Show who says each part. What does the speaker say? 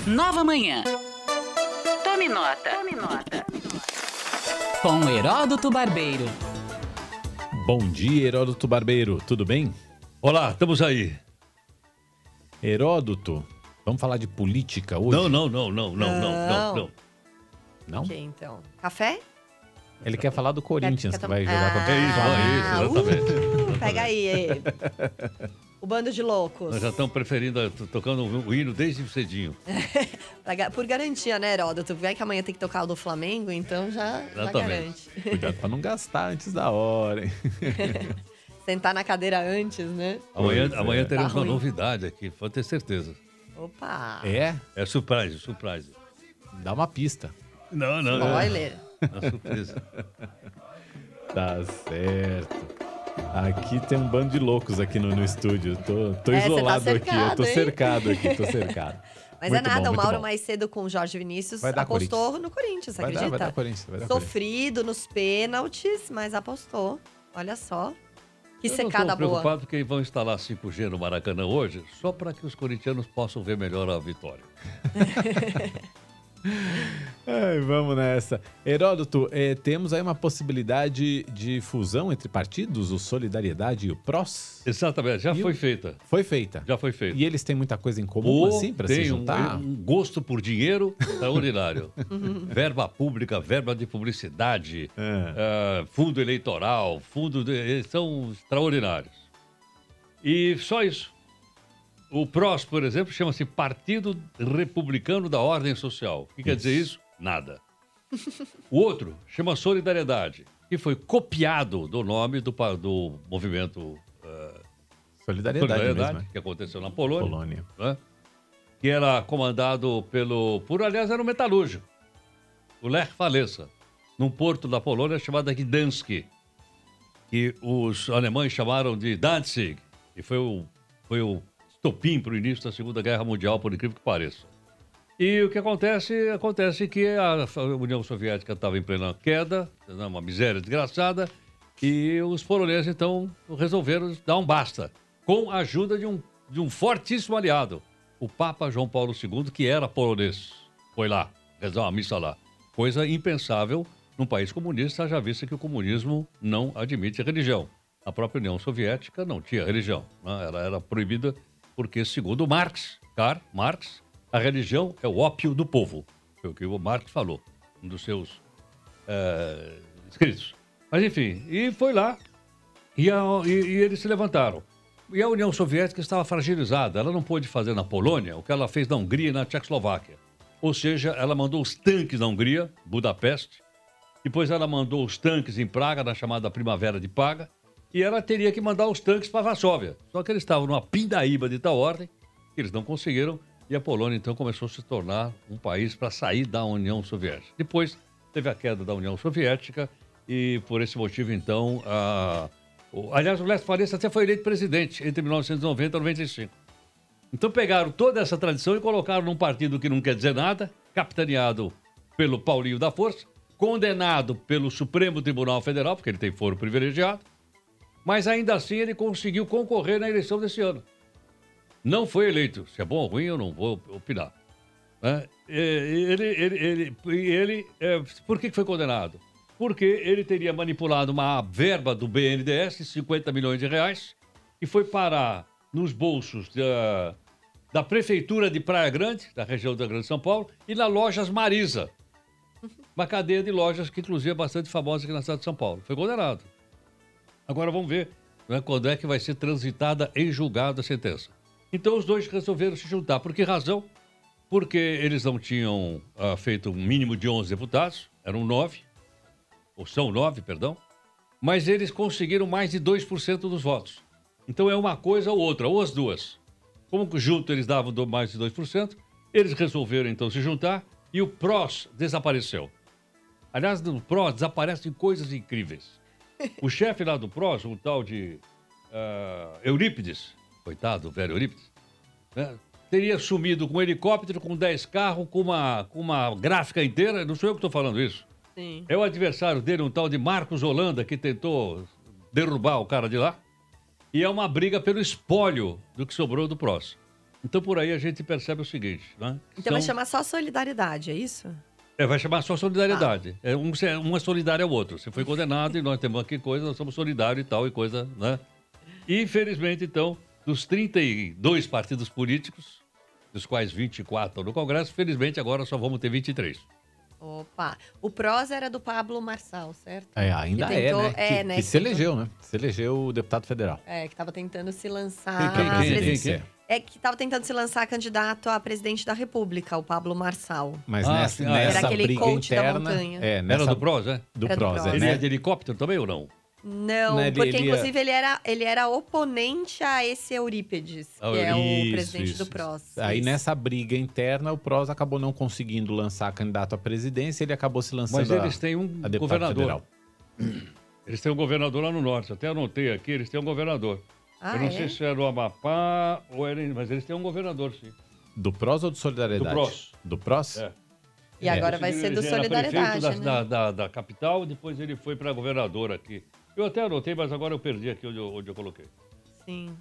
Speaker 1: Nova Manhã. Tome nota. Tome nota. Com Heródoto Barbeiro.
Speaker 2: Bom dia, Heródoto Barbeiro. Tudo bem?
Speaker 3: Olá, estamos aí.
Speaker 2: Heródoto, vamos falar de política hoje?
Speaker 3: Não.
Speaker 2: Não?
Speaker 4: Ok, então. Café?
Speaker 2: Ele quer falar do Corinthians, que vai
Speaker 4: tomar-
Speaker 2: jogar contra
Speaker 3: É isso, exatamente.
Speaker 4: Pega aí. O bando de loucos.
Speaker 3: Nós já estamos preferindo, tocando o hino desde cedinho.
Speaker 4: Por garantia, né, Heródoto? Vai que amanhã tem que tocar o do Flamengo, então já
Speaker 3: Exatamente.
Speaker 4: garante.
Speaker 2: Cuidado pra não gastar antes da hora, hein?
Speaker 4: Sentar na cadeira antes, né?
Speaker 3: Amanhã teremos
Speaker 4: Tá
Speaker 3: uma
Speaker 4: ruim.
Speaker 3: novidade aqui, pode ter certeza.
Speaker 4: Opa!
Speaker 2: É?
Speaker 3: É surprise.
Speaker 2: Dá uma pista.
Speaker 3: Não.
Speaker 4: Spoiler.
Speaker 3: É uma surpresa.
Speaker 2: Tá certo. Aqui tem um bando de loucos aqui no estúdio. Tô
Speaker 4: Você tá
Speaker 2: isolado aqui, eu tô
Speaker 4: cercado, hein?
Speaker 2: cercado.
Speaker 4: Mas
Speaker 2: Muito
Speaker 4: é nada,
Speaker 2: bom,
Speaker 4: o
Speaker 2: muito
Speaker 4: Mauro
Speaker 2: bom.
Speaker 4: mais cedo com o Jorge Vinícius
Speaker 2: Vai dar
Speaker 4: apostou no Corinthians,
Speaker 2: Vai
Speaker 4: acredita?
Speaker 2: dar Corinthians.
Speaker 4: Sofrido nos pênaltis, mas apostou. Olha só. Que
Speaker 3: Eu não
Speaker 4: secada
Speaker 3: estou
Speaker 4: boa.
Speaker 3: preocupado porque vão instalar 5G no Maracanã hoje, só para que os corintianos possam ver melhor a vitória.
Speaker 2: Ai, vamos nessa. Heródoto, temos aí uma possibilidade de fusão entre partidos, o Solidariedade e o PROS?
Speaker 3: Exatamente, já
Speaker 2: E
Speaker 3: foi
Speaker 2: o-
Speaker 3: feita.
Speaker 2: Foi feita.
Speaker 3: Já foi feita.
Speaker 2: E eles têm muita coisa em comum, assim, para se
Speaker 3: tem
Speaker 2: juntar?
Speaker 3: um gosto por dinheiro extraordinário. Verba pública, verba de publicidade, fundo eleitoral, eles são extraordinários. E só isso. O PROS, por exemplo, chama-se Partido Republicano da Ordem Social. O que quer dizer isso? Nada. O outro chama Solidariedade, que foi copiado do nome do movimento
Speaker 2: Solidariedade mesmo,
Speaker 3: que aconteceu na Polônia.
Speaker 2: Polônia.
Speaker 3: Né? Que era comandado aliás, era um metalúrgico, o Lech Walesa, num porto da Polônia chamado Gdansk, que os alemães chamaram de Danzig, e foi o estopim para o início da Segunda Guerra Mundial, por incrível que pareça. E o que acontece? Acontece que a União Soviética estava em plena queda, uma miséria desgraçada, e os poloneses, então, resolveram dar um basta, com a ajuda de um fortíssimo aliado, o Papa João Paulo II, que era polonês. Foi lá, rezar uma missa lá. Coisa impensável num país comunista, já visto que o comunismo não admite religião. A própria União Soviética não tinha religião, né? Ela era proibida porque, segundo Karl Marx, a religião é o ópio do povo. Foi o que o Marx falou, um dos seus escritos. Mas, enfim, e foi lá, e eles se levantaram. E a União Soviética estava fragilizada. Ela não pôde fazer na Polônia o que ela fez na Hungria e na Tchecoslováquia. Ou seja, ela mandou os tanques na Hungria, Budapeste. Depois ela mandou os tanques em Praga, na chamada Primavera de Praga. E ela teria que mandar os tanques para Varsóvia. Só que eles estavam numa pindaíba de tal ordem que eles não conseguiram. E a Polônia, então, começou a se tornar um país para sair da União Soviética. Depois teve a queda da União Soviética e, por esse motivo, então, aliás, o Lech Walesa até foi eleito presidente entre 1990 e 95. Então pegaram toda essa tradição e colocaram num partido que não quer dizer nada, capitaneado pelo Paulinho da Força, condenado pelo Supremo Tribunal Federal, porque ele tem foro privilegiado, mas ainda assim ele conseguiu concorrer na eleição desse ano. Não foi eleito. Se é bom ou ruim, eu não vou opinar. Né? Por que foi condenado? Porque ele teria manipulado uma verba do BNDES, 50 milhões de reais, e foi parar nos bolsos da Prefeitura de Praia Grande, da região da Grande São Paulo, e na Lojas Marisa, uma cadeia de lojas que, inclusive, é bastante famosa aqui na cidade de São Paulo. Foi condenado. Agora vamos ver, né, quando é que vai ser transitada em julgado a sentença. Então os dois resolveram se juntar. Por que razão? Porque eles não tinham feito um mínimo de 11 deputados, eram 9, ou são 9, perdão, mas eles conseguiram mais de 2% dos votos. Então é uma coisa ou outra, ou as duas. Como que junto eles davam mais de 2%, eles resolveram então se juntar e o PROS desapareceu. Aliás, no PROS desaparecem coisas incríveis. O chefe lá do PROS, um tal de Eurípides, coitado, o velho Eurípides, né, teria sumido com um helicóptero, com 10 carros, com uma gráfica inteira. Não sou eu que estou falando isso.
Speaker 4: Sim.
Speaker 3: É o adversário dele, um tal de Marcos Holanda, que tentou derrubar o cara de lá. E é uma briga pelo espólio do que sobrou do PROS. Então, por aí a gente percebe o seguinte, né?
Speaker 4: Então vai chamar só Solidariedade, é isso?
Speaker 3: Vai chamar só solidariedade. Um é solidário ao outro. Você foi condenado e nós temos aqui coisa, nós somos solidários e tal, e coisa, né? E, infelizmente, então, dos 32 partidos políticos, dos quais 24 estão no Congresso, felizmente agora só vamos ter 23.
Speaker 4: Opa, o PROS era do Pablo Marçal, certo?
Speaker 2: Ainda
Speaker 4: tentou-
Speaker 2: né?
Speaker 4: né,
Speaker 2: Que
Speaker 4: que
Speaker 2: se
Speaker 4: tentou-
Speaker 2: elegeu, né? Se elegeu o deputado federal.
Speaker 4: Que estava tentando se lançar...
Speaker 3: Quem?
Speaker 4: que estava tentando se lançar candidato a presidente da República, o Pablo Marçal.
Speaker 2: Mas
Speaker 3: Era
Speaker 2: nessa
Speaker 4: aquele
Speaker 2: briga
Speaker 4: coach da
Speaker 2: interna...
Speaker 4: montanha.
Speaker 3: Era do PROS, né?
Speaker 2: Do
Speaker 4: Era do
Speaker 2: PROS,
Speaker 4: PROS.
Speaker 3: Ele
Speaker 2: né?
Speaker 3: é de helicóptero também ou não?
Speaker 4: Não,
Speaker 2: Né,
Speaker 4: porque
Speaker 2: ele
Speaker 4: inclusive ele era oponente a esse Eurípedes, que é o presidente do PROS.
Speaker 2: Aí
Speaker 4: Isso.
Speaker 2: nessa briga interna, o PROS acabou não conseguindo lançar candidato à presidência, ele acabou se lançando
Speaker 3: Mas eles têm um
Speaker 2: a deputado
Speaker 3: governador.
Speaker 2: federal.
Speaker 3: Eles têm um governador lá no norte. Até anotei aqui, eles têm um governador. Eu não sei se era o Amapá ou era... Mas eles têm um governador, sim.
Speaker 2: Do PROS ou do Solidariedade?
Speaker 3: Do PROS.
Speaker 2: Do PROS?
Speaker 3: É.
Speaker 4: E agora vai ser do
Speaker 3: Ele era
Speaker 4: Solidariedade,
Speaker 3: prefeito
Speaker 4: né?
Speaker 3: da capital, depois ele foi para governador aqui. Eu até anotei, mas agora eu perdi aqui onde eu coloquei.
Speaker 4: Sim.